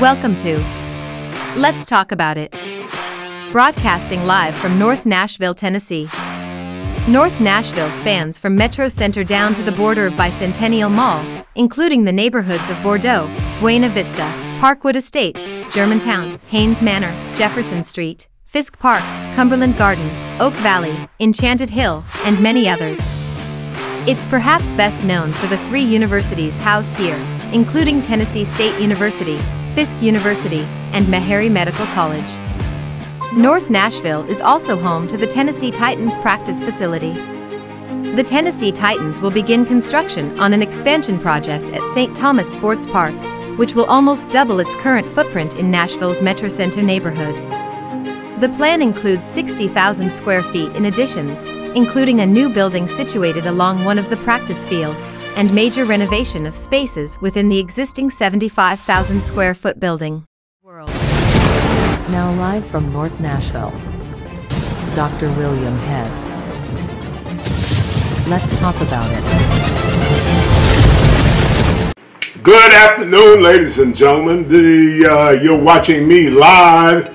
Welcome to Let's Talk About It. Broadcasting live from North Nashville, Tennessee. North Nashville spans from Metro Center down to the border of Bicentennial Mall, including the neighborhoods of Bordeaux, Buena Vista, Parkwood Estates, Germantown, Haynes Manor, Jefferson Street, Fisk Park, Cumberland Gardens, Oak Valley, Enchanted Hill, and many others. It's perhaps best known for the 3 universities housed here, including Tennessee State University, Fisk University, and Meharry Medical College. North Nashville is also home to the Tennessee Titans practice facility. The Tennessee Titans will begin construction on an expansion project at St. Thomas Sports Park, which will almost double its current footprint in Nashville's Metro Center neighborhood. The plan includes 60,000 square feet in additions, including a new building situated along one of the practice fields, and major renovation of spaces within the existing 75,000 square foot building. Now live from North Nashville, Dr. William Head. Let's talk about it. Good afternoon, ladies and gentlemen. You're watching me live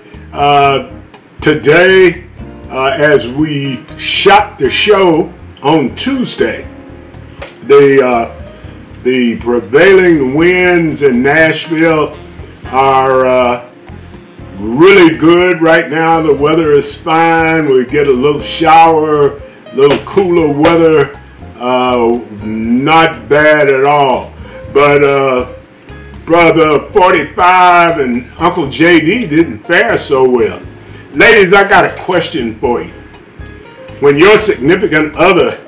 today as we shot the show on Tuesday. The prevailing winds in Nashville are really good right now. The weather is fine. We get a little shower, a little cooler weather, not bad at all. But Brother 45 and Uncle JD didn't fare so well. Ladies, I got a question for you. When your significant other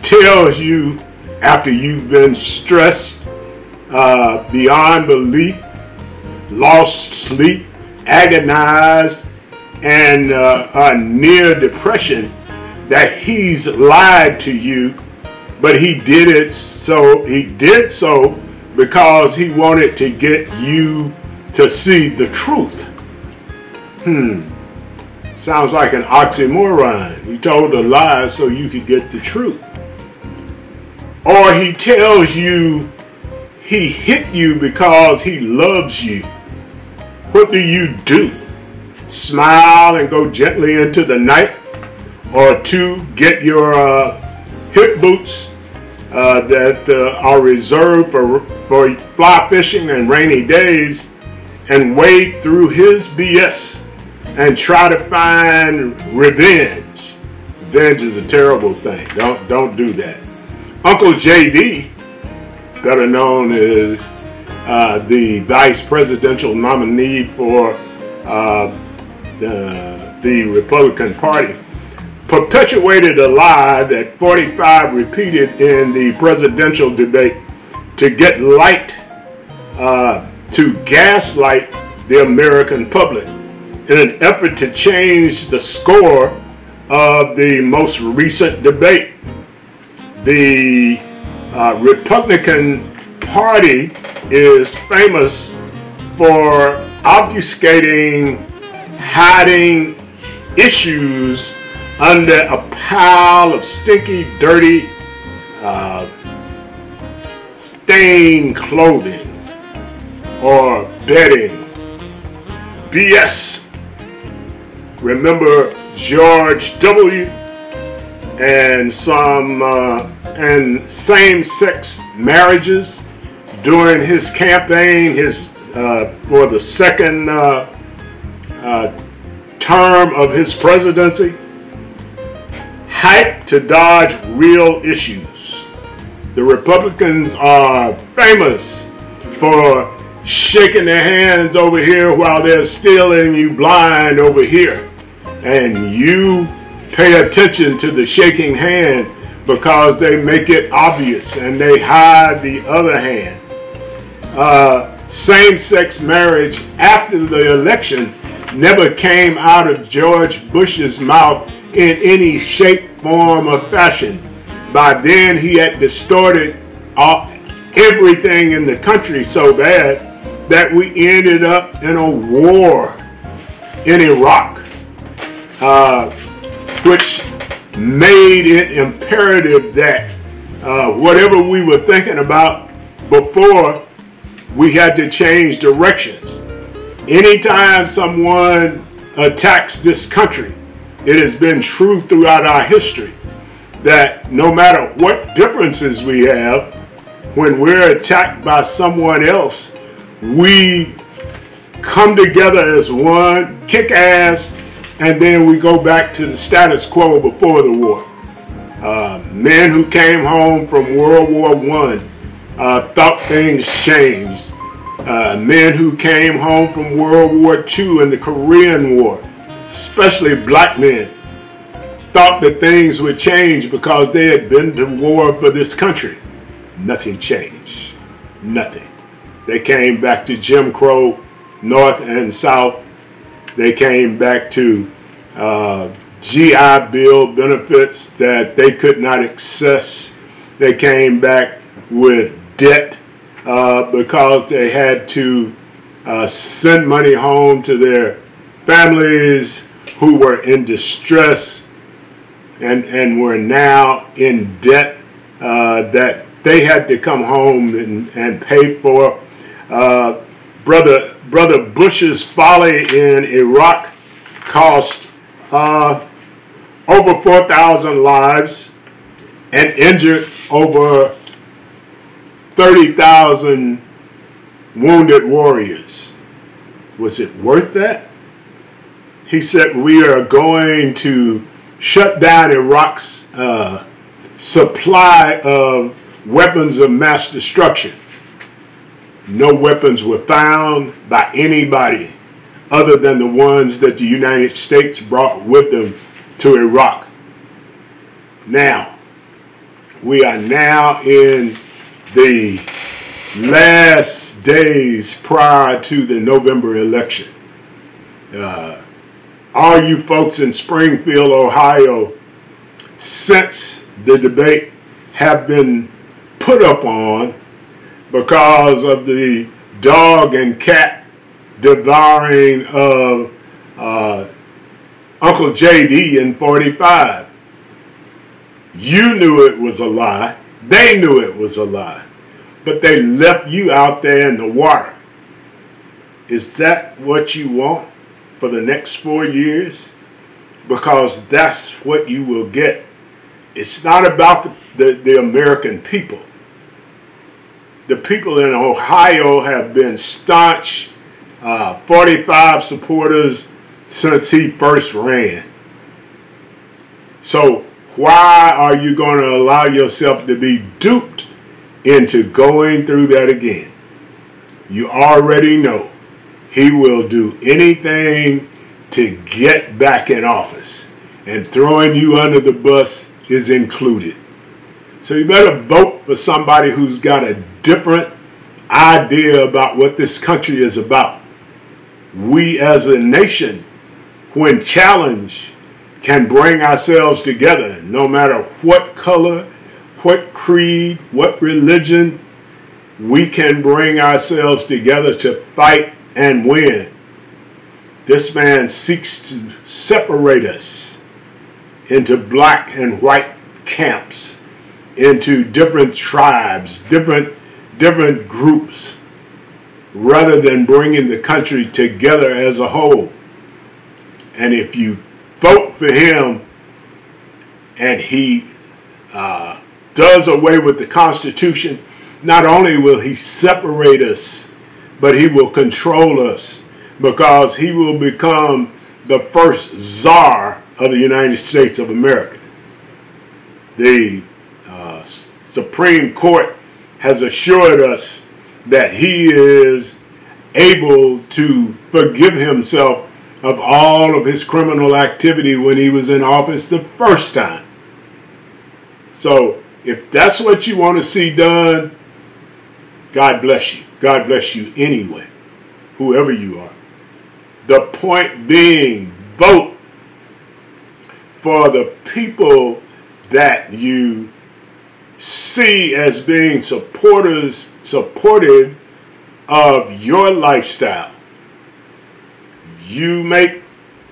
tells you after you've been stressed beyond belief, lost sleep, agonized, and near depression, that he's lied to you, but he did so because he wanted to get you to see the truth. Sounds like an oxymoron. He told a lie so you could get the truth. Or he tells you he hit you because he loves you. What do? Smile and go gently into the night? Or 2, get your hip boots that are reserved for fly fishing and rainy days and wade through his BS and try to find revenge. Revenge is a terrible thing. Don't do that. Uncle JD, better known as the vice presidential nominee for the Republican Party, perpetuated a lie that 45 repeated in the presidential debate to get light, to gaslight the American public in an effort to change the score of the most recent debate. The Republican Party is famous for obfuscating, hiding issues under a pile of stinky, dirty, stained clothing or bedding. BS. Remember George W. and some same-sex marriages during his campaign, for the second term of his presidency? Hype to dodge real issues. The Republicans are famous for shaking their hands over here while they're stealing you blind over here. And you pay attention to the shaking hand because they make it obvious and they hide the other hand. Same-sex marriage after the election never came out of George Bush's mouth in any shape, form, or fashion. By then, he had distorted everything in the country so bad that we ended up in a war in Iraq, which made it imperative that whatever we were thinking about before, we had to change directions. Anytime someone attacks this country, it has been true throughout our history that no matter what differences we have, when we're attacked by someone else, we come together as one, kick ass, and then we go back to the status quo before the war. Men who came home from World War I thought things changed. Men who came home from World War II and the Korean War, especially black men, thought that things would change because they had been to war for this country. Nothing changed. Nothing. They came back to Jim Crow, North and South. They came back to GI Bill benefits that they could not access. They came back with debt because they had to send money home to their families who were in distress and were now in debt that they had to come home and pay for. Brother Bush's folly in Iraq cost over 4,000 lives and injured over 30,000 wounded warriors. Was it worth that? He said, we are going to shut down Iraq's supply of weapons of mass destruction. No weapons were found by anybody other than the ones that the United States brought with them to Iraq. Now, we are now in the last days prior to the November election. All you folks in Springfield, Ohio, since the debate have been put up on because of the dog and cat devouring of Uncle JD in 45. You knew it was a lie. They knew it was a lie. But they left you out there in the water. Is that what you want for the next 4 years? Because that's what you will get. It's not about the American people. The people in Ohio have been staunch 45 supporters since he first ran. So why are you going to allow yourself to be duped into going through that again? You already know he will do anything to get back in office, and throwing you under the bus is included. So you better vote for somebody who's got a different idea about what this country is about. We as a nation, when challenged, can bring ourselves together, no matter what color, what creed, what religion. We can bring ourselves together to fight and win. This man seeks to separate us into black and white camps, into different tribes, different groups, rather than bringing the country together as a whole. And if you vote for him and he does away with the Constitution, not only will he separate us, but he will control us, because he will become the first czar of the United States of America. The Supreme Court has assured us that he is able to forgive himself of all of his criminal activity when he was in office the first time. So if that's what you want to see done, God bless you. God bless you anyway, whoever you are. The point being, vote for the people that you see as being supportive of your lifestyle. You make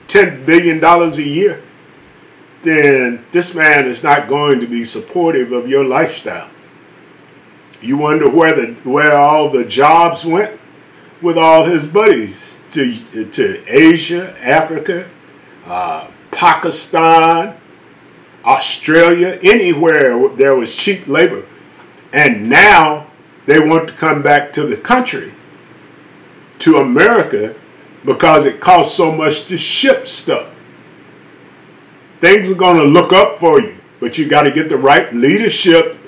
$10 billion a year, then this man is not going to be supportive of your lifestyle. You wonder where all the jobs went with all his buddies to Asia, Africa, Pakistan, Australia, anywhere there was cheap labor. And now they want to come back to the country, to America, because it costs so much to ship stuff. Things are going to look up for you, but you got to get the right leadership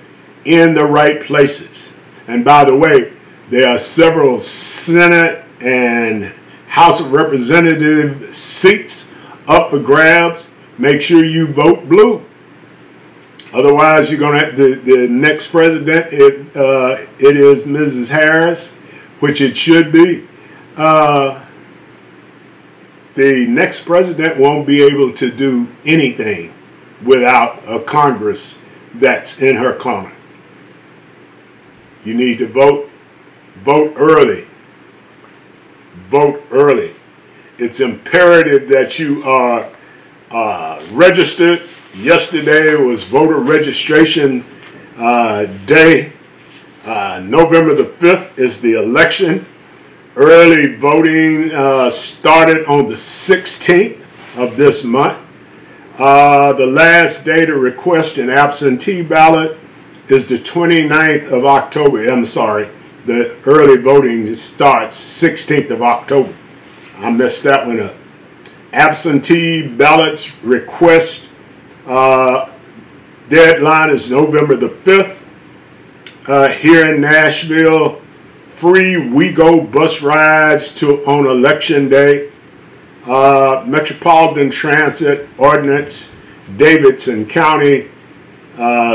in the right places. And by the way, there are several Senate and House of Representatives seats up for grabs. Make sure you vote blue. Otherwise, you're going to have the next president, it is Mrs. Harris, which it should be. The next president won't be able to do anything without a Congress that's in her corner. You need to vote. Vote early. Vote early. It's imperative that you are registered. Yesterday was voter registration day. November the 5th is the election. Early voting started on the 16th of this month. The last day to request an absentee ballot is the 29th of October. I'm sorry, the early voting starts 16th of October. I messed that one up. Absentee ballots request deadline is November the 5th. Here in Nashville, free WeGo bus rides on election day. Metropolitan Transit Ordinance, Davidson County.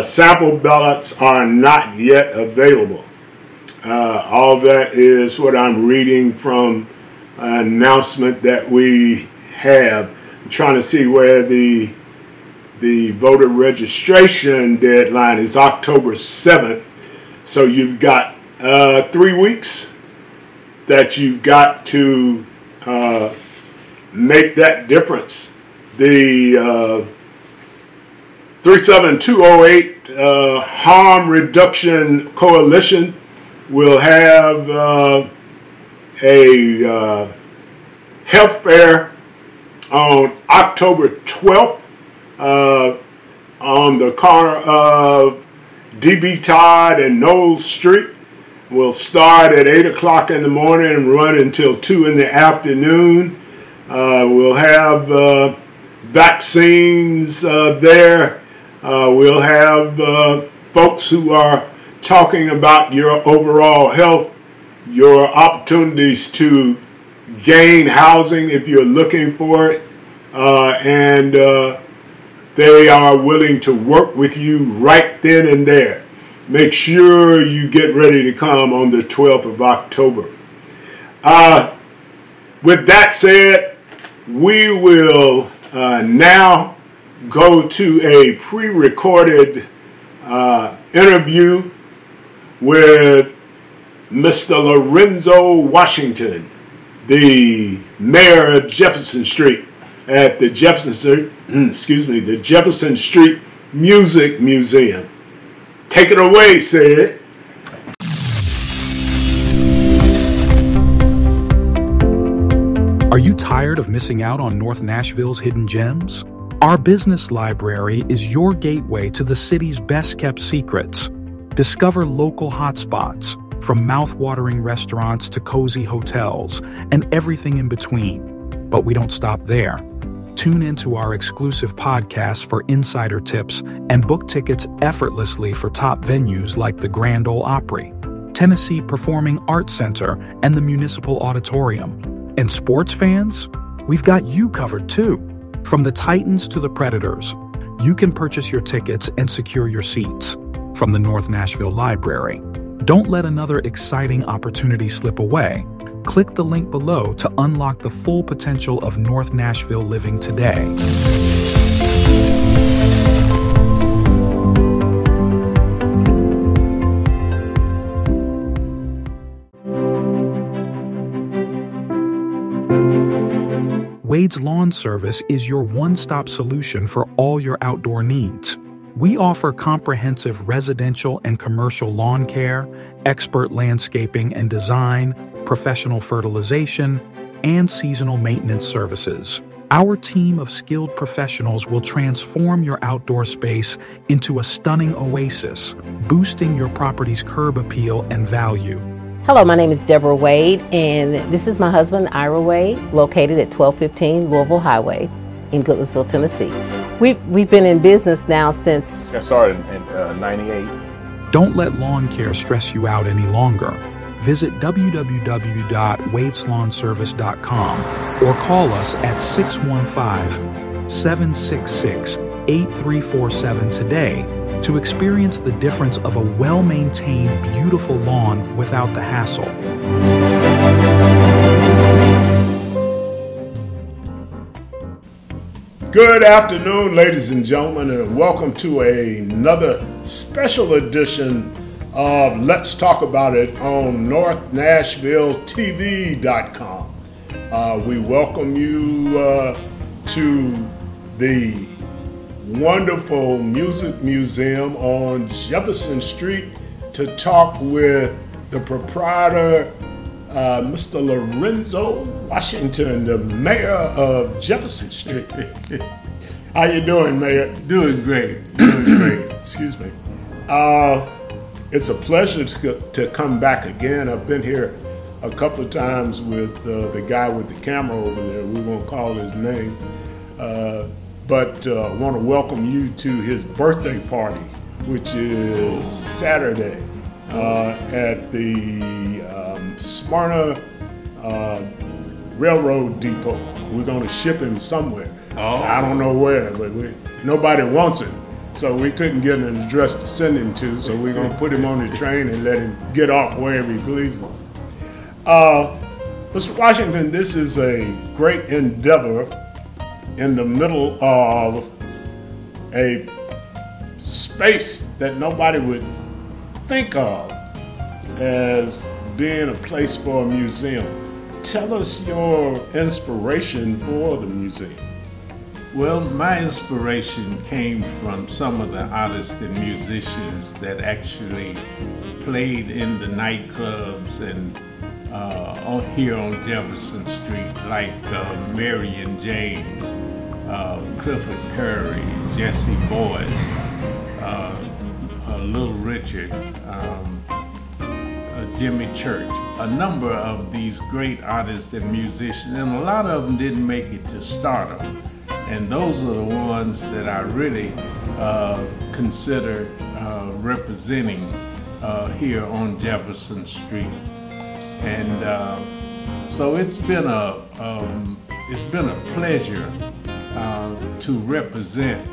Sample ballots are not yet available. All that is what I'm reading from an announcement that we have. I'm trying to see where the voter registration deadline is October 7th. So you've got 3 weeks that you've got to make that difference. The 37208 Harm Reduction Coalition will have a health fair on October 12th on the corner of D.B. Todd and Knowles Street. We'll start at 8 o'clock in the morning and run until 2 in the afternoon. We'll have vaccines there. We'll have folks who are talking about your overall health, your opportunities to gain housing if you're looking for it, and they are willing to work with you right then and there. Make sure you get ready to come on the 12th of October. With that said, we will now go to a pre-recorded interview with Mr. Lorenzo Washington, the mayor of Jefferson Street, at the the Jefferson Street Music Museum. Take it away, Sid. Are you tired of missing out on North Nashville's hidden gems? Our business library is your gateway to the city's best-kept secrets. Discover local hotspots, from mouth-watering restaurants to cozy hotels, and everything in between. But we don't stop there. Tune into our exclusive podcast for insider tips and book tickets effortlessly for top venues like the Grand Ole Opry, Tennessee Performing Arts Center, and the Municipal Auditorium. And sports fans? We've got you covered too. From the Titans to the Predators, you can purchase your tickets and secure your seats. From the North Nashville Library, don't let another exciting opportunity slip away. Click the link below to unlock the full potential of North Nashville living today. Wade's Lawn Service is your one-stop solution for all your outdoor needs. We offer comprehensive residential and commercial lawn care, expert landscaping and design, professional fertilization, and seasonal maintenance services. Our team of skilled professionals will transform your outdoor space into a stunning oasis, boosting your property's curb appeal and value. Hello, my name is Deborah Wade, and this is my husband, Ira Wade, located at 1215 Louisville Highway in Goodlettsville, Tennessee. We've been in business now since... I started in '98. Don't let lawn care stress you out any longer. Visit www.wadeslawnservice.com or call us at 615-766-8347 today to experience the difference of a well-maintained, beautiful lawn without the hassle. Good afternoon, ladies and gentlemen, and welcome to another special edition of Let's Talk About It on NorthNashvilleTV.com. We welcome you to the wonderful Music Museum on Jefferson Street to talk with the proprietor, Mr. Lorenzo Washington, the mayor of Jefferson Street. How you doing, Mayor? Doing great. Excuse me. It's a pleasure to come back again. I've been here a couple of times with the guy with the camera over there. We won't call his name. But I want to welcome you to his birthday party, which is Saturday at the Smyrna Railroad Depot. We're going to ship him somewhere. I don't know where, but nobody wants him. So we couldn't get an address to send him to, so we're going to put him on the train and let him get off wherever he pleases. Mr. Washington, this is a great endeavor in the middle of a space that nobody would think of as being a place for a museum. Tell us your inspiration for the museum. Well, my inspiration came from some of the artists and musicians that actually played in the nightclubs and here on Jefferson Street, like Marion James, Clifford Curry, Jesse Boyce, Little Richard, Jimmy Church, a number of these great artists and musicians, and a lot of them didn't make it to stardom. And those are the ones that I really consider representing here on Jefferson Street. And so it's been a pleasure to represent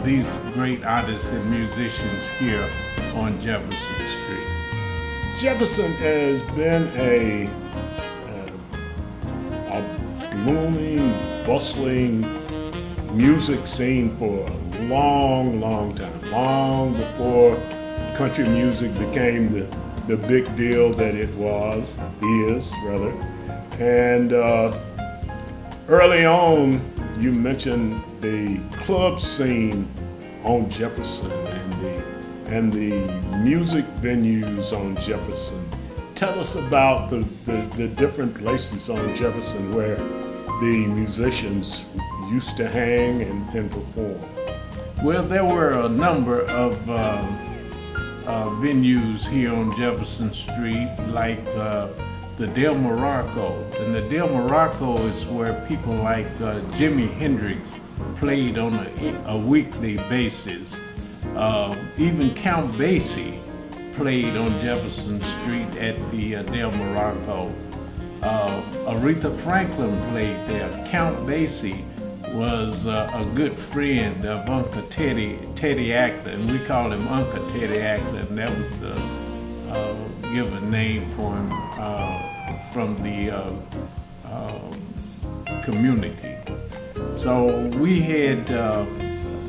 these great artists and musicians here on Jefferson Street. Jefferson has been a blooming, bustling music scene for a long time, long before country music became the big deal that it is rather. And early on, you mentioned the club scene on Jefferson and the music venues on Jefferson. Tell us about the different places on Jefferson where the musicians used to hang and perform. Well, there were a number of venues here on Jefferson Street, like the Del Morocco. And the Del Morocco is where people like Jimi Hendrix played on a weekly basis. Even Count Basie played on Jefferson Street at the Del Morocco. Aretha Franklin played there. Count Basie was a good friend of Uncle Teddy Acklin. We call him Uncle Teddy Acklin. That was the given name for him from the community. So we had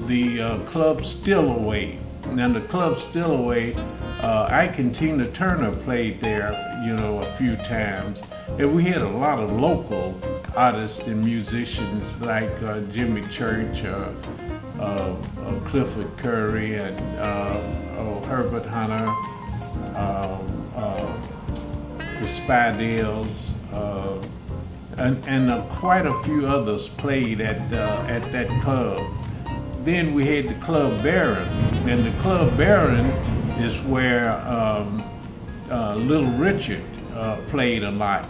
the Club Stillaway. Now the Club Stillaway, Ike Tina Turner played there, a few times. And we had a lot of local artists and musicians like Jimmy Church, Clifford Curry, and Herbert Hunter, the Spidels, and quite a few others played at that club. Then we had the Club Baron, and the Club Baron is where Little Richard played a lot.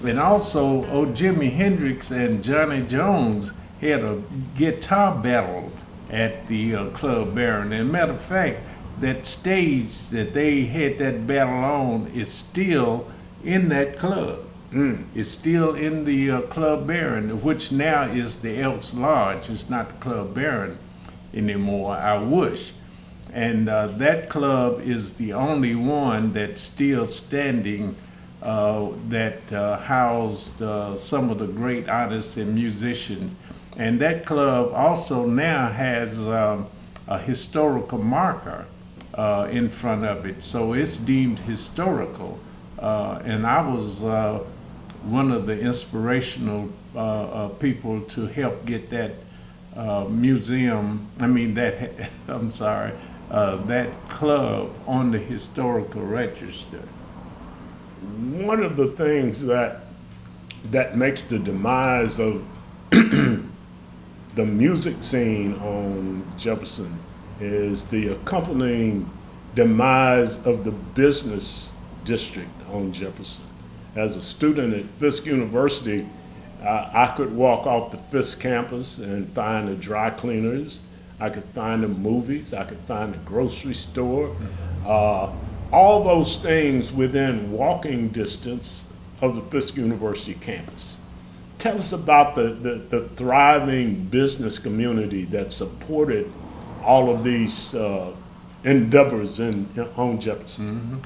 And also, Jimi Hendrix and Johnny Jones had a guitar battle at the Club Baron. And matter of fact, that stage that they had that battle on is still in that club. It's still in the Club Baron, which now is the Elks Lodge. It's not the Club Baron anymore, I wish. And that club is the only one that's still standing that housed some of the great artists and musicians. And that club also now has a historical marker in front of it, so it's deemed historical. And I was one of the inspirational people to help get that museum, that club on the historical register. One of the things that makes the demise of the music scene on Jefferson is the accompanying demise of the business district on Jefferson. As a student at Fisk University, I could walk off the Fisk campus and find the dry cleaners, I could find the movies, I could find the grocery store, all those things within walking distance of the Fisk University campus. Tell us about the thriving business community that supported all of these endeavors on Jefferson.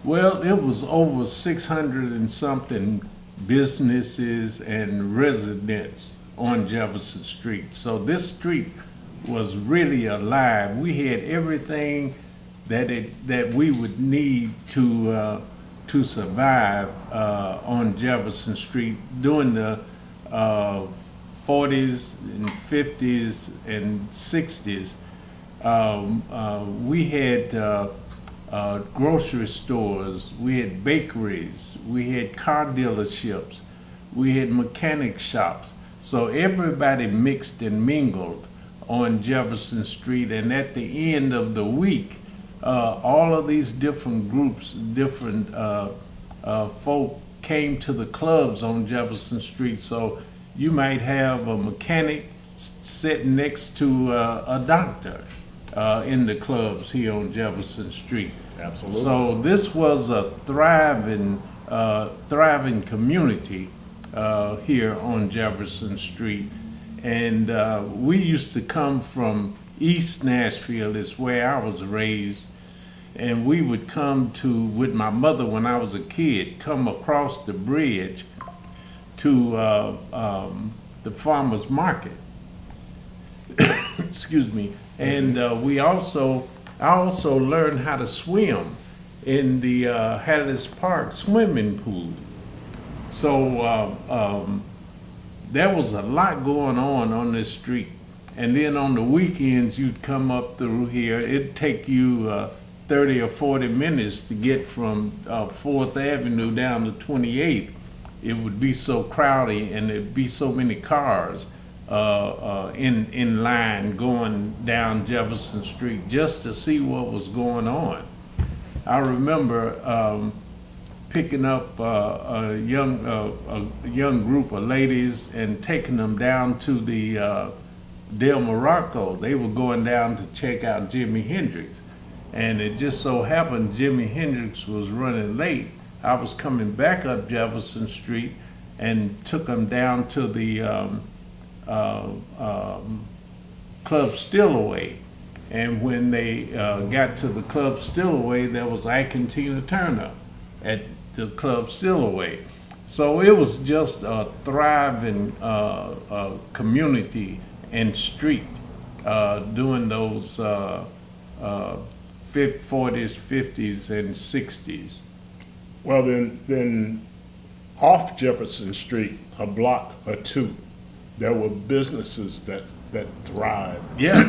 Well, it was over 600 and something businesses and residents on Jefferson Street. So this street was really alive. We had everything that we would need to survive on Jefferson Street during the 40s and 50s and 60s. We had grocery stores, we had bakeries, we had car dealerships, we had mechanic shops. So everybody mixed and mingled on Jefferson Street, and at the end of the week, all of these different groups, different folk came to the clubs on Jefferson Street. So you might have a mechanic sitting next to a doctor in the clubs here on Jefferson Street. Absolutely. So this was a thriving community here on Jefferson Street. And we used to come from East Nashville, is where I was raised. And we would come with my mother when I was a kid, come across the bridge to the farmer's market. Excuse me. And I also learned how to swim in the Hatteras Park swimming pool. So there was a lot going on this street. And then on the weekends, you'd come up through here. It'd take you 30 or 40 minutes to get from 4th Avenue down to 28th. It would be so crowded and there'd be so many cars in line going down Jefferson Street just to see what was going on. I remember picking up a young group of ladies and taking them down to the Del Morocco. They were going down to check out Jimi Hendrix. And it just so happened Jimi Hendrix was running late. I was coming back up Jefferson Street and took them down to the Club Stillaway. And when they got to the Club Stillaway, there was Ike and Tina Turner at the Club Stillaway. So it was just a thriving community and street during those 40s, 50s, and 60s. Well, then off Jefferson Street, a block or two, there were businesses that thrived. Yeah.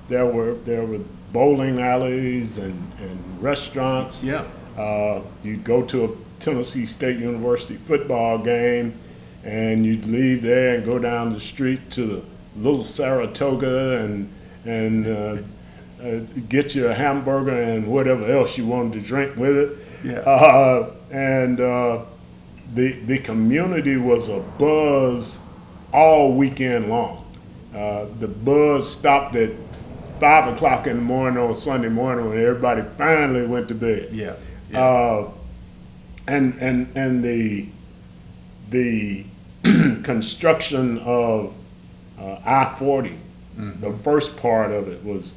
There were bowling alleys and restaurants. Yeah. You'd go to a Tennessee State University football game, and you'd leave there and go down the street to the Little Saratoga and get you a hamburger and whatever else you wanted to drink with it. Yeah. The community was a buzz all weekend long. The buzz stopped at 5 o'clock in the morning on Sunday morning when everybody finally went to bed. Yeah. And the construction of I-40, the first part of it was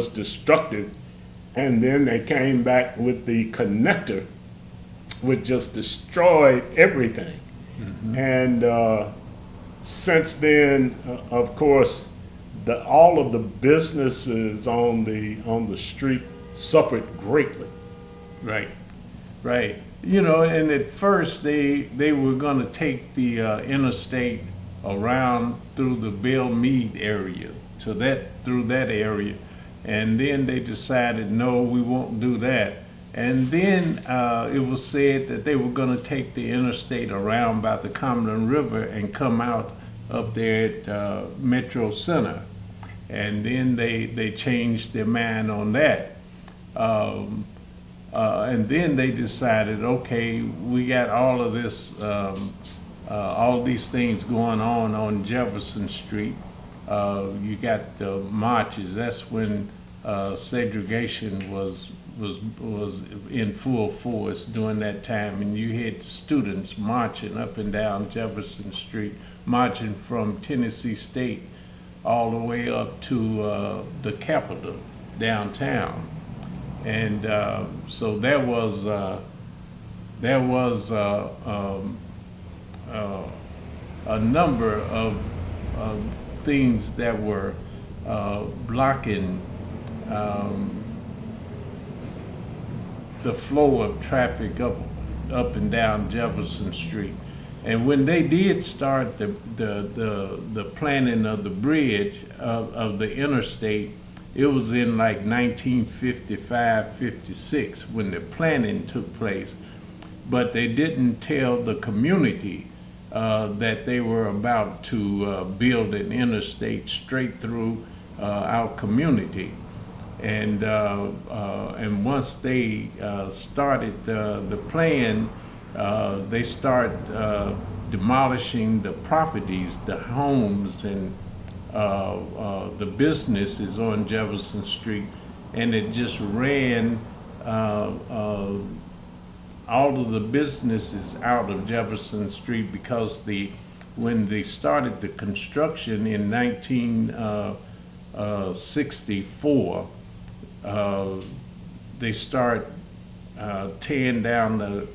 destructive, and then they came back with the connector, which just destroyed everything. And since then, of course, all of the businesses on the street suffered greatly. Right, right. You know, and at first they were going to take the interstate around through the Belle Meade area, through that area, and then they decided, no, we won't do that. And then it was said that they were going to take the interstate around by the Cumberland River and come out up there at Metro Center. And then they changed their mind on that. And then they decided, okay, we got all of this, all these things going on Jefferson Street. You got marches. That's when segregation was in full force during that time, and you had students marching up and down Jefferson Street, marching from Tennessee State all the way up to the Capitol downtown. And so there was a number of things that were blocking the flow of traffic up and down Jefferson Street. And when they did start the planning of the bridge of the interstate, it was in like 1955, 56 when the planning took place. But they didn't tell the community that they were about to build an interstate straight through our community. And once they started the plan, they start demolishing the properties, the homes, and the businesses on Jefferson Street, and it just ran all of the businesses out of Jefferson Street, because when they started the construction in 1964, they start tearing down the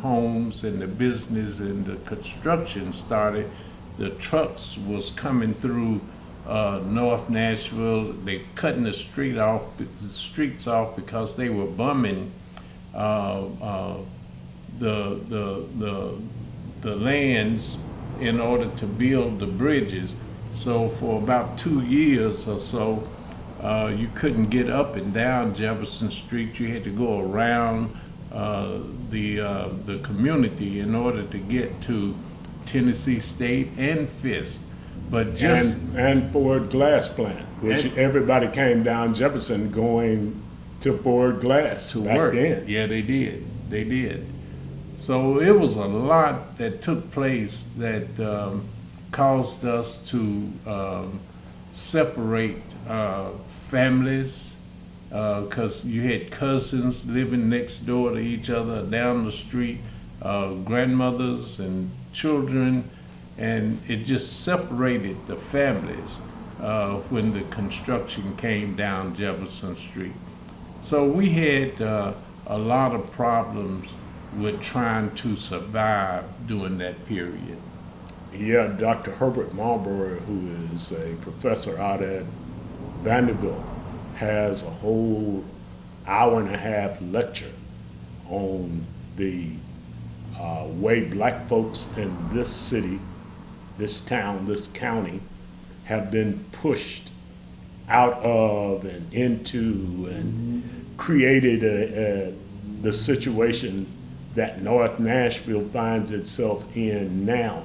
homes and the business, and the construction started. The trucks was coming through North Nashville. They cutting the streets off because they were bumming the lands in order to build the bridges. So for about 2 years or so, you couldn't get up and down Jefferson Street. You had to go around the community in order to get to Tennessee State and Fisk. But just and Ford Glass Plant, which everybody came down Jefferson going to Ford Glass to back work. then. Yeah, they did. So it was a lot that took place that caused us to separate families, because you had cousins living next door to each other down the street, grandmothers and children, and it just separated the families when the construction came down Jefferson Street. So we had a lot of problems with trying to survive during that period. Yeah, Dr. Herbert Marbury, who is a professor out at Vanderbilt, has a whole hour-and-a-half lecture on the way black folks in this city, this town, this county, have been pushed out of and into and created the situation that North Nashville finds itself in now.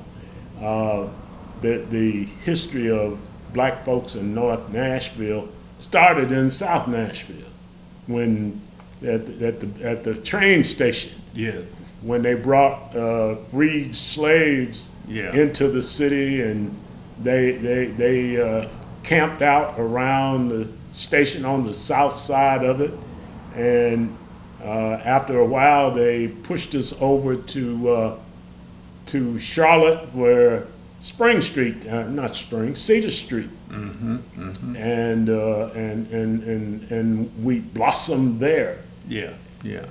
The history of black folks in North Nashville started in South Nashville, when at the train station. Yeah. When they brought freed slaves Yeah. into the city, and they camped out around the station on the south side of it, and after a while they pushed us over to Charlotte, where Cedar Street, and we blossomed there. Yeah, yeah.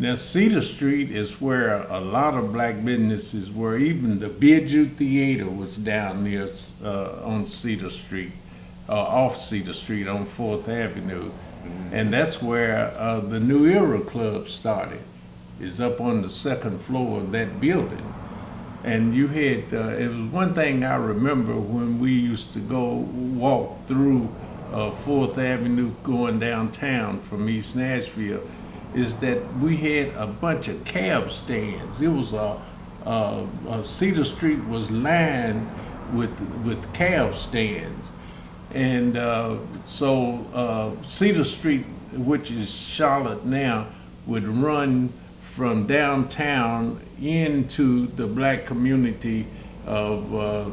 Now, Cedar Street is where a lot of black businesses were. Even the Bijou Theater was down near on Cedar Street, off Cedar Street on 4th Avenue. And that's where the New Era Club started. It's up on the 2nd floor of that building. And you had, it was one thing I remember when we used to go walk through 4th Avenue going downtown from East Nashville, is that we had a bunch of cab stands. It was Cedar Street was lined with cab stands. And so Cedar Street, which is Charlotte now, would run from downtown into the black community of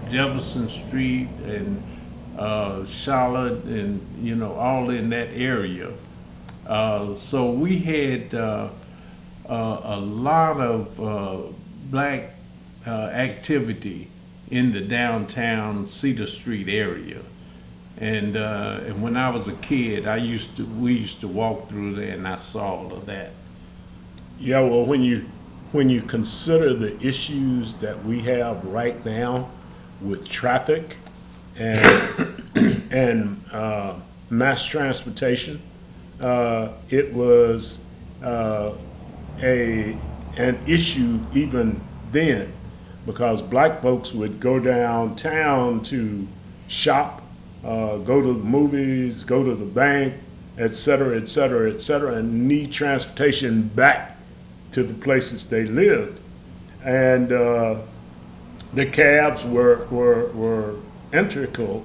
Jefferson Street and Charlotte, and all in that area. So we had a lot of black activity in the downtown Cedar Street area, and when I was a kid, we used to walk through there, and I saw all of that. Yeah, well, when you consider the issues that we have right now with traffic and mass transportation, it was an issue even then, because black folks would go downtown to shop, go to the movies, go to the bank, et cetera, et cetera, et cetera, and need transportation back to the places they lived. And the cabs were intricate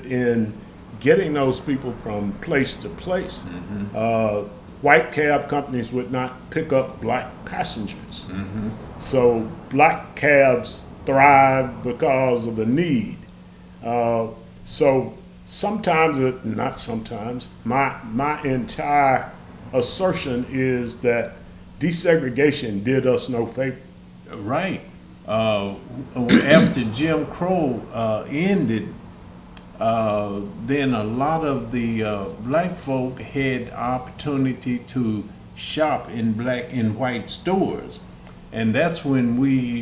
in getting those people from place to place. Mm-hmm. White cab companies would not pick up black passengers. Mm-hmm. So black cabs thrive because of the need. So sometimes, not sometimes, my entire assertion is that desegregation did us no favor. Right. After Jim Crow ended, then a lot of the black folk had opportunity to shop in white stores, and that's when we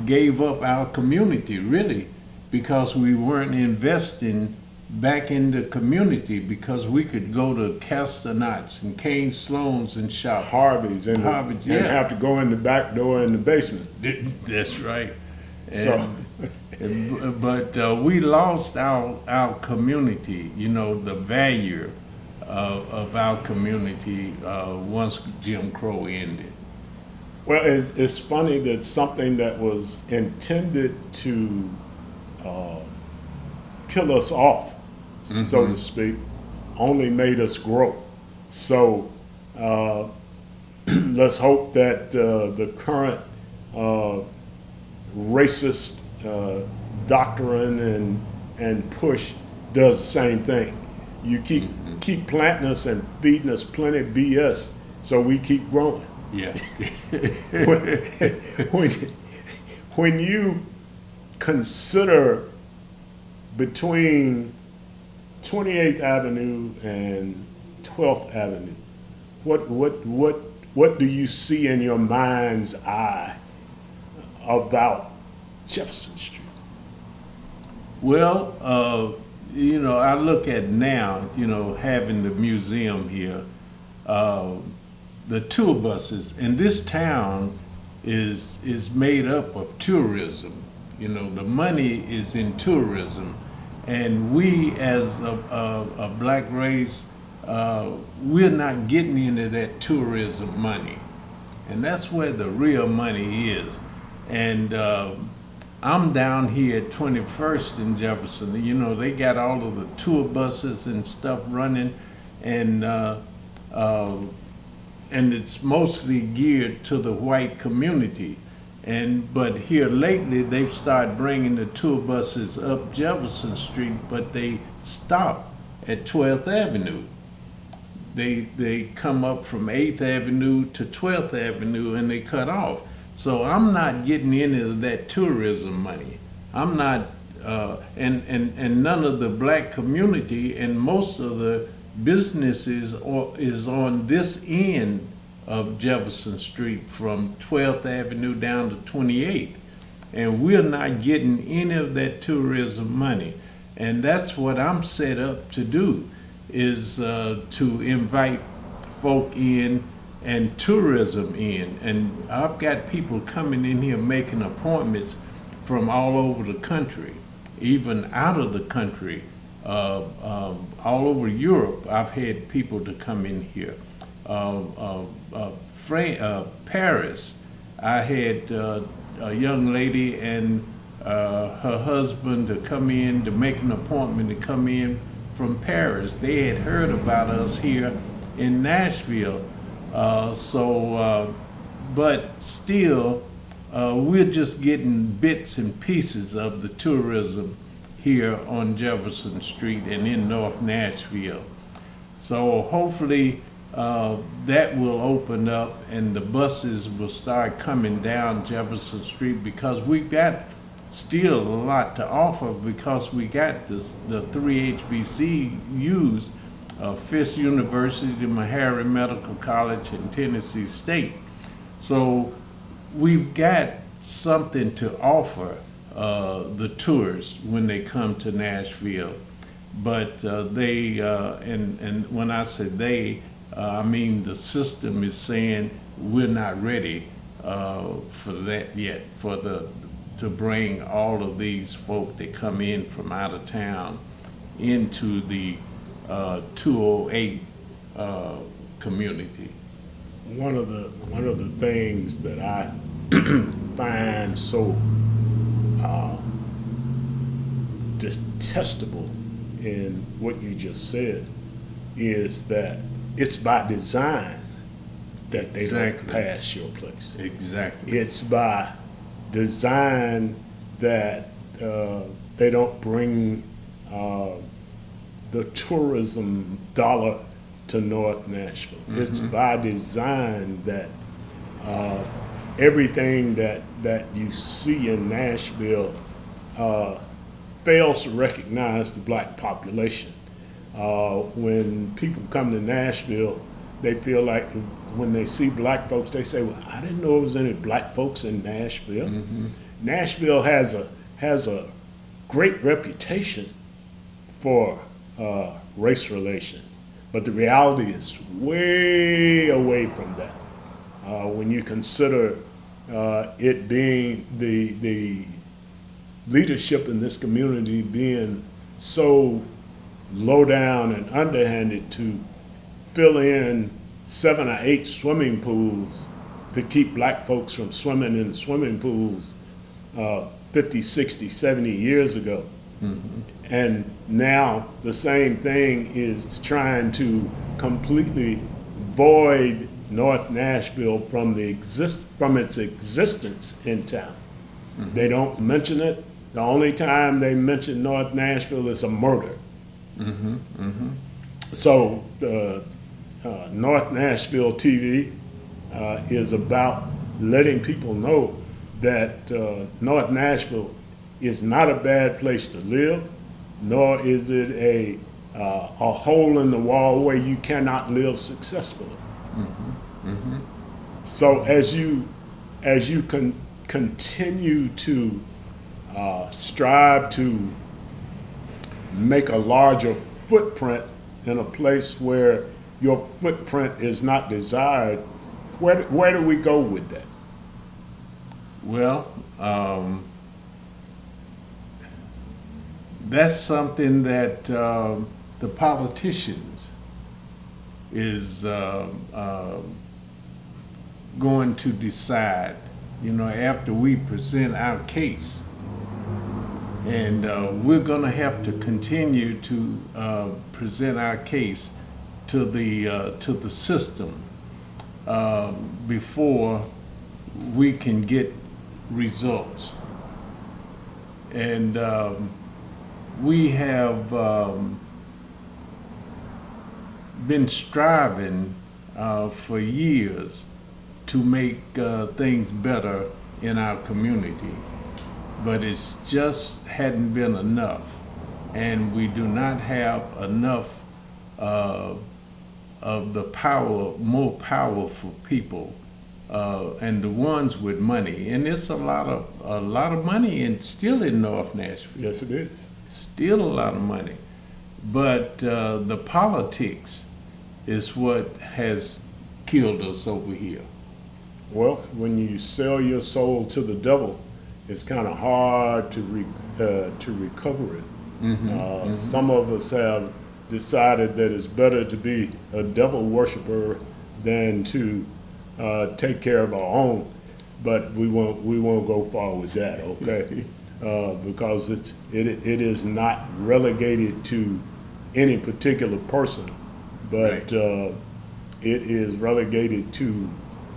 gave up our community, really, because we weren't investing back in the community, because we could go to Castanets and Kane Sloan's and shop. Harvey's and have to go in the back door in the basement. That's right. So. But we lost our community, the value of our community once Jim Crow ended. Well, it's funny that something that was intended to kill us off, mm-hmm. so to speak, only made us grow. So let's hope that the current racist doctrine and push does the same thing. You keep planting us and feeding us plenty of BS, so we keep growing. Yeah. when you consider between 28th Avenue and 12th Avenue, what do you see in your mind's eye about Jefferson Street? Well, I look at now, having the museum here, the tour buses, and this town is made up of tourism. The money is in tourism, And we as a black race, we're not getting into that tourism money. And that's where the real money is. And I'm down here at 21st in Jefferson. You know, they got all of the tour buses and stuff running, and it's mostly geared to the white community. But here lately, they've started bringing the tour buses up Jefferson Street, but they stop at 12th Avenue. They come up from 8th Avenue to 12th Avenue and they cut off. So I'm not getting into that tourism money. I'm not, and none of the black community and most of the businesses is on this end of Jefferson Street from 12th Avenue down to 28th. And we're not getting any of that tourism money. And that's what I'm set up to do, is to invite folk in and tourism in. And I've got people coming in here making appointments from all over the country, even out of the country, all over Europe. I've had people to come in here. Paris, I had a young lady and her husband to come in, to make an appointment to come in from Paris. They had heard about us here in Nashville. But still, we're just getting bits and pieces of the tourism here on Jefferson Street and in North Nashville. So hopefully that will open up and the buses will start coming down Jefferson Street, because we've got still a lot to offer, because we got the 3 HBCUs, Fisk University, Meharry Medical College, and Tennessee State. So we've got something to offer the tourists when they come to Nashville. But and when I say they, I mean the system is saying we're not ready for that yet, to bring all of these folk that come in from out of town into the 208 community. One of the things that I find so detestable in what you just said is that it's by design that they don't pass your place. Exactly. It's by design that they don't bring the tourism dollar to North Nashville. Mm-hmm. It's by design that everything that you see in Nashville fails to recognize the black population. When people come to Nashville, they feel like when they see black folks, they say, well, I didn't know there was any black folks in Nashville. Mm-hmm. Nashville has a great reputation for race relations, but the reality is way away from that. When you consider it being the leadership in this community being so low down and underhanded to fill in 7 or 8 swimming pools to keep black folks from swimming in swimming pools 50, 60, 70 years ago. Mm-hmm. And now the same thing is trying to completely void North Nashville from its existence in town. Mm-hmm. They don't mention it. The only time they mention North Nashville is a murder. Mm-hmm. Mm-hmm. So the North Nashville TV is about letting people know that North Nashville is not a bad place to live, nor is it a hole in the wall where you cannot live successfully. Mm-hmm. Mm-hmm. So as you continue to strive to make a larger footprint in a place where your footprint is not desired, where do we go with that? that's something that the politicians is going to decide, after we present our case. And we're going to have to continue to present our case to the system before we can get results. And we have been striving for years to make things better in our community, but it's just hadn't been enough, and we do not have enough of the more powerful people, and the ones with money. And it's a lot of money still in North Nashville. Yes, it is. Still a lot of money, but the politics is what has killed us over here. Well, when you sell your soul to the devil, it's kind of hard to recover it. Some of us have decided that it's better to be a devil worshiper than to take care of our own, but we won't go far with that, okay? Because it is not relegated to any particular person, but it is relegated to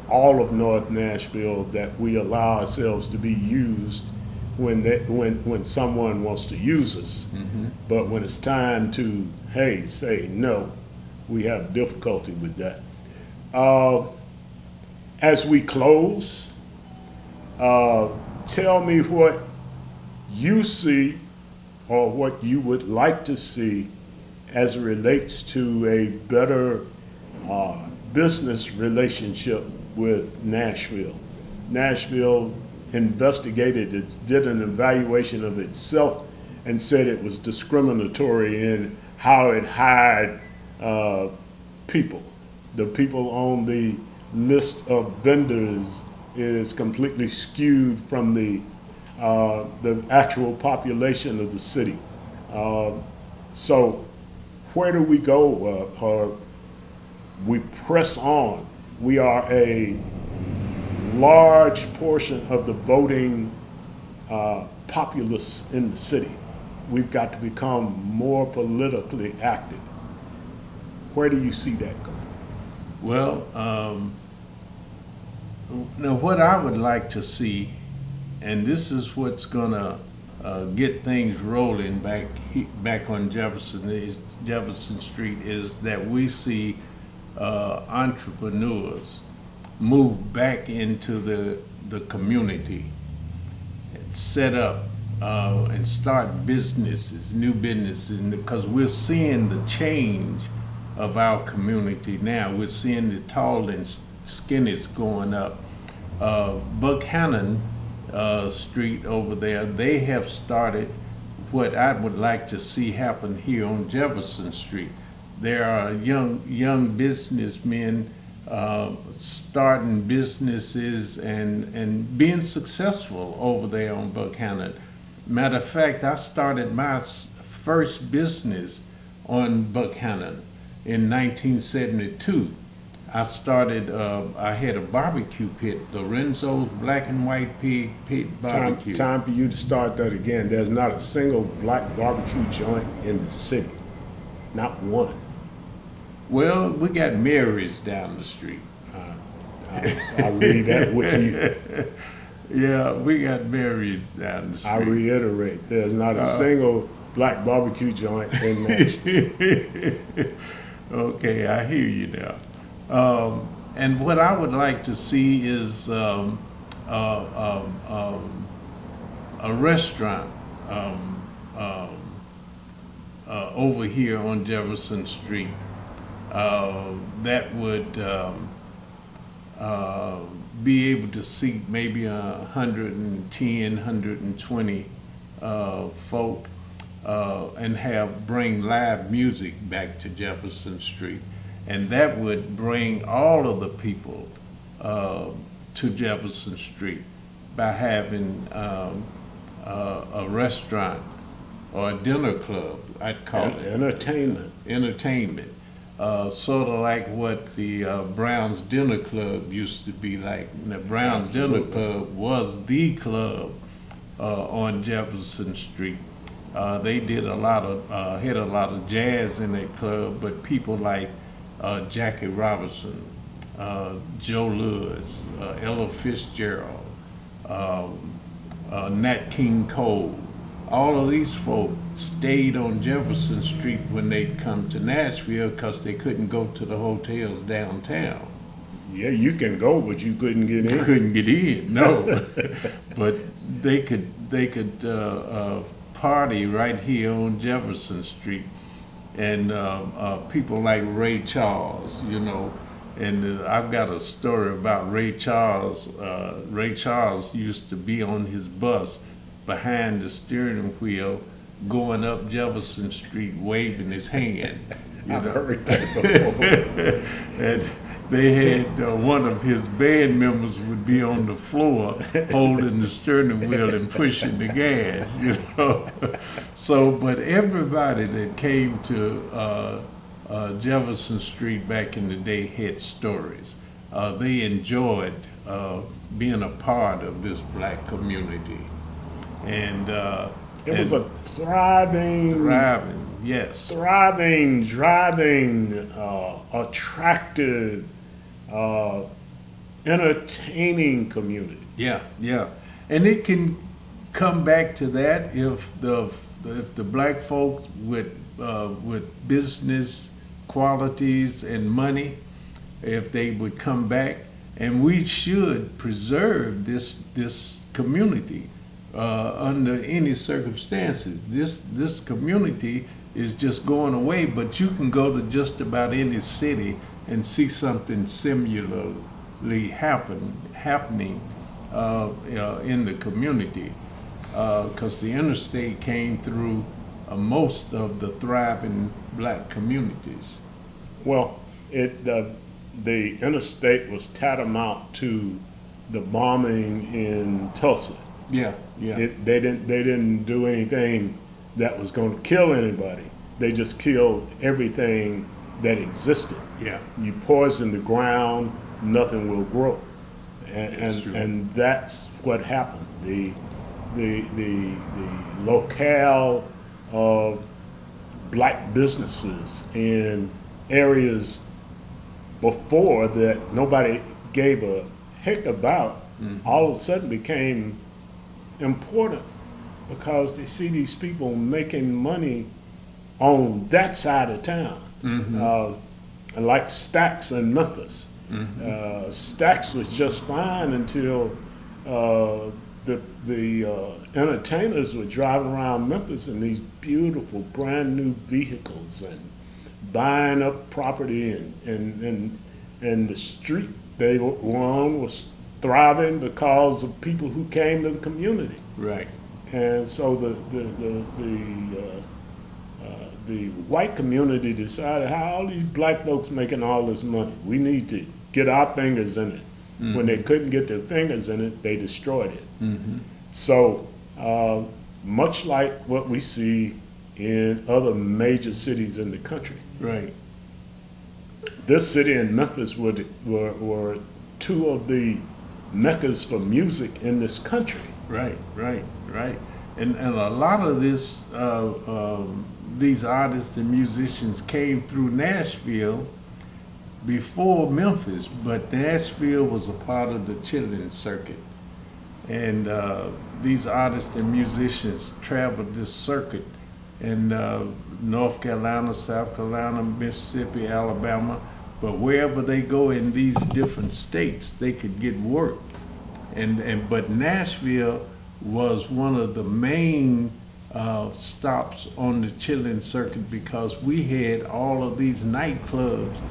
all of North Nashville, that we allow ourselves to be used when someone wants to use us. But when it's time to, hey, say no, we have difficulty with that. As we close, tell me what you see or what you would like to see as it relates to a better business relationship with Nashville. Nashville investigated it, did an evaluation of itself, and said it was discriminatory in how it hired people. The people on the list of vendors is completely skewed from the actual population of the city. So where do we go? We press on. We are a large portion of the voting populace in the city. We've got to become more politically active. Where do you see that going? Well, now what I would like to see, and this is what's gonna get things rolling back on Jefferson Street, is that we see entrepreneurs move back into the community, and set up and start businesses, new businesses, because we're seeing the change of our community now. We're seeing the tall and skinnies going up. Buckhannon Street over there, they have started what I would like to see happen here on Jefferson Street. There are young businessmen starting businesses and being successful over there on Buckhannon. Matter of fact, I started my first business on Buckhannon in 1972. I started, I had a barbecue pit, Lorenzo's Black and White Pig Pit Barbecue. Time for you to start that again. There's not a single black barbecue joint in the city. Not one. Well, we got Mary's down the street. I'll leave that with you. Yeah, we got Mary's down the street. I reiterate, there's not a single black barbecue joint in Nashville. Okay, I hear you now. And what I would like to see is a restaurant over here on Jefferson Street that would be able to seat maybe 110, 120 folk, and bring live music back to Jefferson Street. And that would bring all of the people to Jefferson Street by having a restaurant or a dinner club, I'd call it. Entertainment. Entertainment. Sort of like what the Brown's Dinner Club used to be like. And the Brown's Dinner Club was the club on Jefferson Street. They did had a lot of jazz in that club, but people like Jackie Robinson, Joe Lewis, Ella Fitzgerald, Nat King Cole, all of these folk stayed on Jefferson Street when they'd come to Nashville because they couldn't go to the hotels downtown. Yeah, you can go, but you couldn't get in. Couldn't get in, no. But they could party right here on Jefferson Street, and people like Ray Charles, you know. And I've got a story about Ray Charles. Ray Charles used to be on his bus behind the steering wheel going up Jefferson Street waving his hand. I've heard that before. And they had one of his band members would be on the floor holding the steering wheel and pushing the gas, you know. So, but everybody that came to Jefferson Street back in the day had stories. They enjoyed being a part of this black community. And it was a thriving, yes, thriving, driving, attractive, entertaining community. Yeah, yeah, and it can come back to that if the black folks with business qualities and money, if they would come back, and we should preserve this community. Under any circumstances. This community is just going away, but you can go to just about any city and see something similarly happening in the community, because the interstate came through most of the thriving black communities. Well, the interstate was tantamount to the bombing in Tulsa. Yeah, yeah. They didn't do anything that was going to kill anybody. They just killed everything that existed. Yeah. You poison the ground, nothing will grow, and that's what happened. The locale of black businesses in areas before that nobody gave a heck about, all of a sudden became important because they see these people making money on that side of town. Like Stax in Memphis. Stax was just fine until the entertainers were driving around Memphis in these beautiful brand new vehicles and buying up property, and the street they were on was thriving because of people who came to the community. Right. And so the white community decided, how all these black folks making all this money? We need to get our fingers in it. When they couldn't get their fingers in it, they destroyed it. So much like what we see in other major cities in the country. Right. This city and Memphis were two of the meccas for music in this country. Right, right, right. And a lot of this, these artists and musicians came through Nashville before Memphis, but Nashville was a part of the Chitlin circuit. And these artists and musicians traveled this circuit in North Carolina, South Carolina, Mississippi, Alabama, but wherever they go in these different states, they could get work. But Nashville was one of the main stops on the Chitlin circuit because we had all of these nightclubs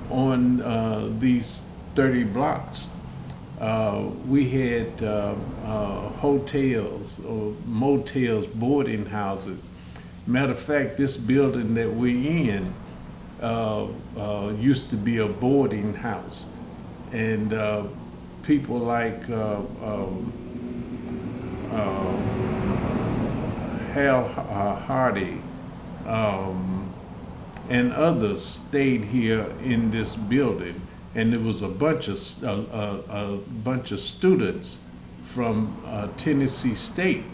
on these 30 blocks. We had hotels or motels, boarding houses. Matter of fact, this building that we in used to be a boarding house, and people like Hal Hardy, and others stayed here in this building, and there was a bunch of students from Tennessee State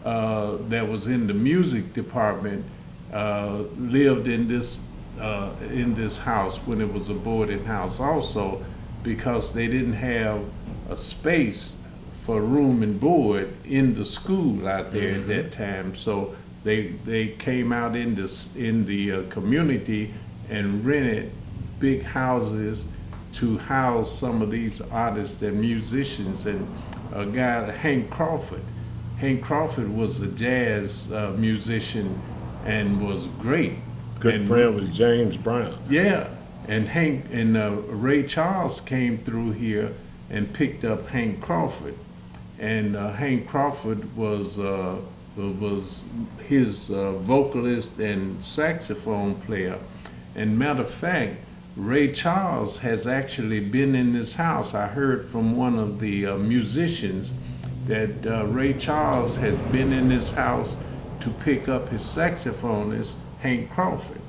that was in the music department lived in this house when it was a boarding house also, because they didn't have a space for room and board in the school out there at that time. So they came out in the community and rented big houses to house some of these artists and musicians. And a guy, Hank Crawford was a jazz musician and was great. Good friend was James Brown. Yeah, and Ray Charles came through here and picked up Hank Crawford, and Hank Crawford was his vocalist and saxophone player. And matter of fact, Ray Charles has actually been in this house. I heard from one of the musicians that Ray Charles has been in this house to pick up his saxophonist, Hank Crawford.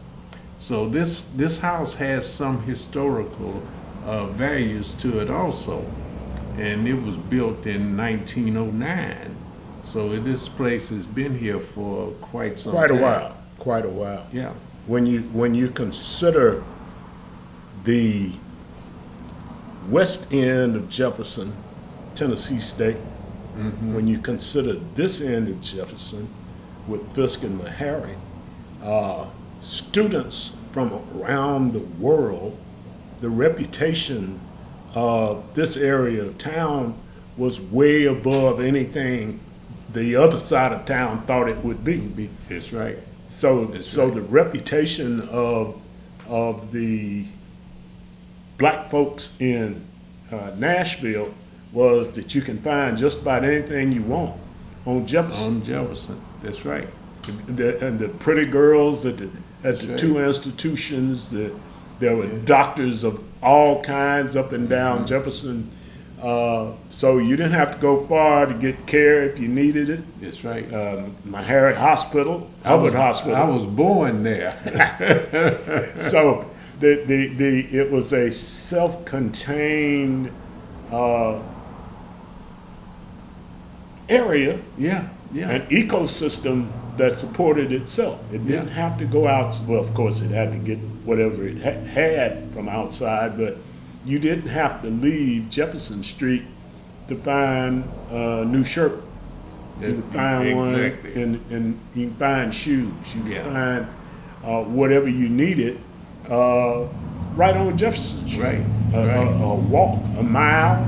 So this house has some historical values to it also. And it was built in 1909. So this place has been here for quite some time. Quite a while. Yeah. When you consider the west end of Jefferson, Tennessee State, when you consider this end of Jefferson with Fisk and Meharry, students from around the world, the reputation of this area of town was way above anything the other side of town thought it would be. That's right. So the reputation of the black folks in Nashville was that you can find just about anything you want on Jefferson. On Jefferson, that's right. And the pretty girls at the two institutions, there were doctors of all kinds up and down Jefferson. So you didn't have to go far to get care if you needed it. That's right. Meharry Hospital, Hubbard Hospital. I was born there. So it was a self-contained area. Yeah. An ecosystem that supported itself. It didn't have to go out. Well, of course, it had to get whatever it had from outside, but you didn't have to leave Jefferson Street to find a new shirt. You can find one, and you can find shoes. You can find whatever you needed right on Jefferson Street. Right. A walk, a mile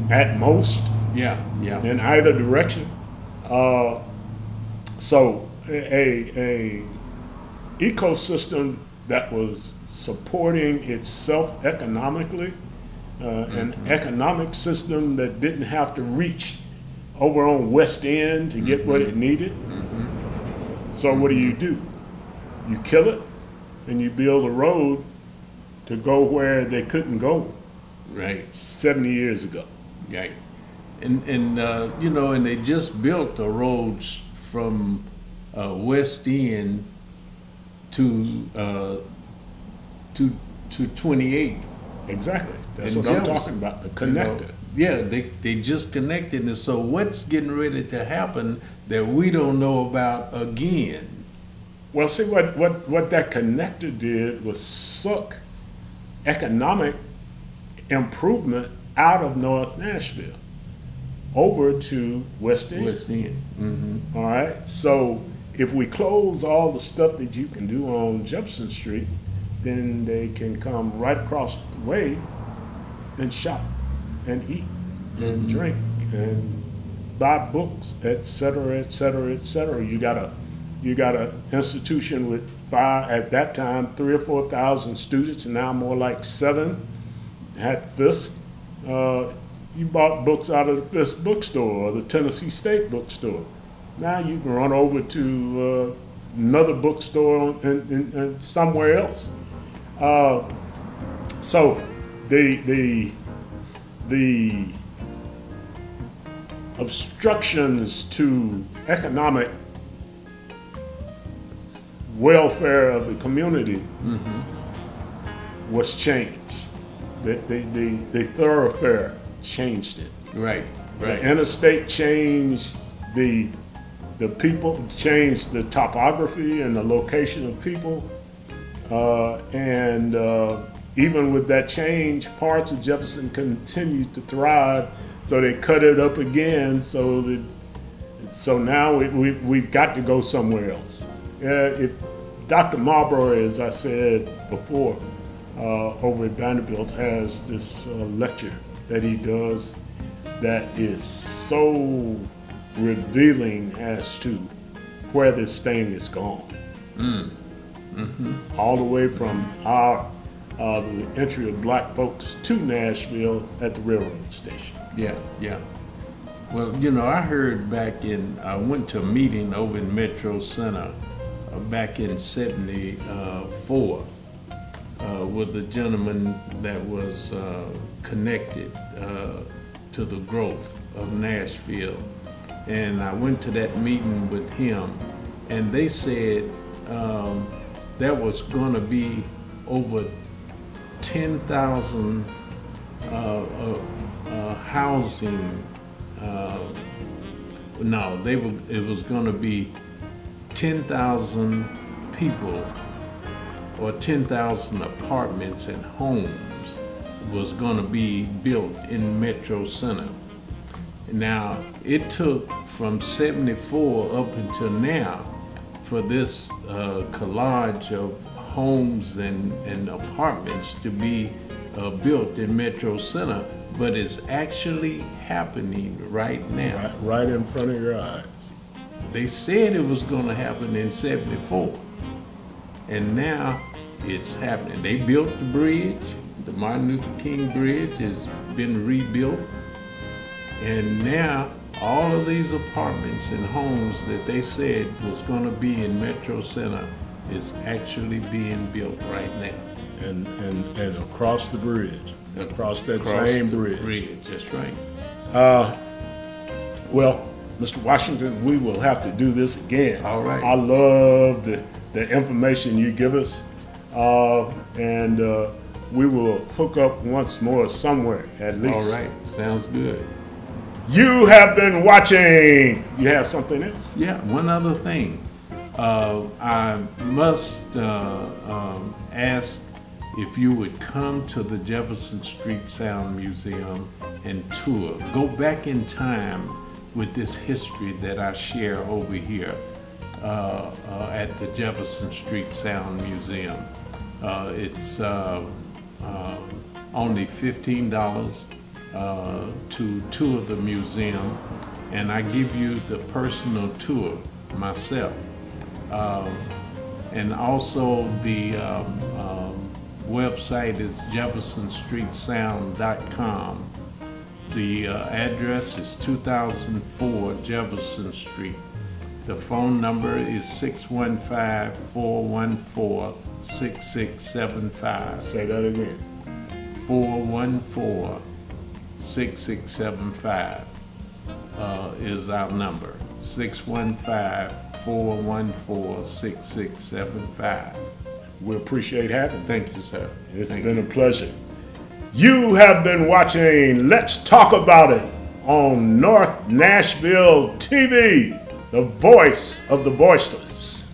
at most. Yeah. In either direction. So a ecosystem that was supporting itself economically, an economic system that didn't have to reach over on West End to get what it needed. So what do? You kill it, and you build a road to go where they couldn't go. Right. 70 years ago. Right. And they just built the roads from West End to 28th. Exactly. That's And what I'm Jefferson, talking about, the connector. They just connected. And so what's getting ready to happen that we don't know about again? Well, see, what that connector did was suck economic improvement out of North Nashville over to West End. West End. All right. So if we close all the stuff that you can do on Jefferson Street, then they can come right across the way and shop and eat and drink and buy books, et cetera, et cetera, et cetera. You got a institution with at that time 3,000 or 4,000 students, and now more like 7. Had Fisk. You bought books out of the Fisk bookstore or the Tennessee State bookstore. Now you can run over to another bookstore and somewhere else. So the obstructions to economic welfare of the community was changed. The thoroughfare changed it. Right, right. The interstate changed the people, changed the topography and the location of people. Even with that change, parts of Jefferson continued to thrive. So they cut it up again. So now we've got to go somewhere else. If Dr. Marbury, as I said before, over at Vanderbilt, has this lecture that he does that is so revealing as to where this thing is gone. All the way from the entry of black folks to Nashville at the railroad station. Yeah, yeah. Well, you know, I heard I went to a meeting over in Metro Center back in '74 with a gentleman that was connected to the growth of Nashville. And I went to that meeting with him, and they said there was going to be over 10,000 housing. It was going to be 10,000 people or 10,000 apartments and homes was going to be built in Metro Center. Now, it took from '74 up until now for this collage of homes and apartments to be built in Metro Center, but it's actually happening right now. Right in front of your eyes. They said it was going to happen in '74, and now it's happening. They built the bridge. The Martin Luther King Bridge has been rebuilt, and now all of these apartments and homes that they said was going to be in Metro Center is actually being built right now. And across the bridge, across that same bridge. That's right. Well, Mr. Washington, we will have to do this again. All right. I love the information you give us, and we will hook up once more somewhere at least. All right, sounds good. You have been watching. You have something else? Yeah, one other thing. I must ask if you would come to the Jefferson Street Sound Museum and tour. Go back in time with this history that I share over here at the Jefferson Street Sound Museum. It's only $15 to tour the museum, and I give you the personal tour myself. And also the website is jeffersonstreetsound.com. The address is 2004 Jefferson Street. The phone number is 615-414-6675. Say that again. 414-6675 is our number. 615-414-6675. We appreciate having you. Thank you, sir. It's been a pleasure. You have been watching Let's Talk About It on North Nashville TV, the voice of the voiceless.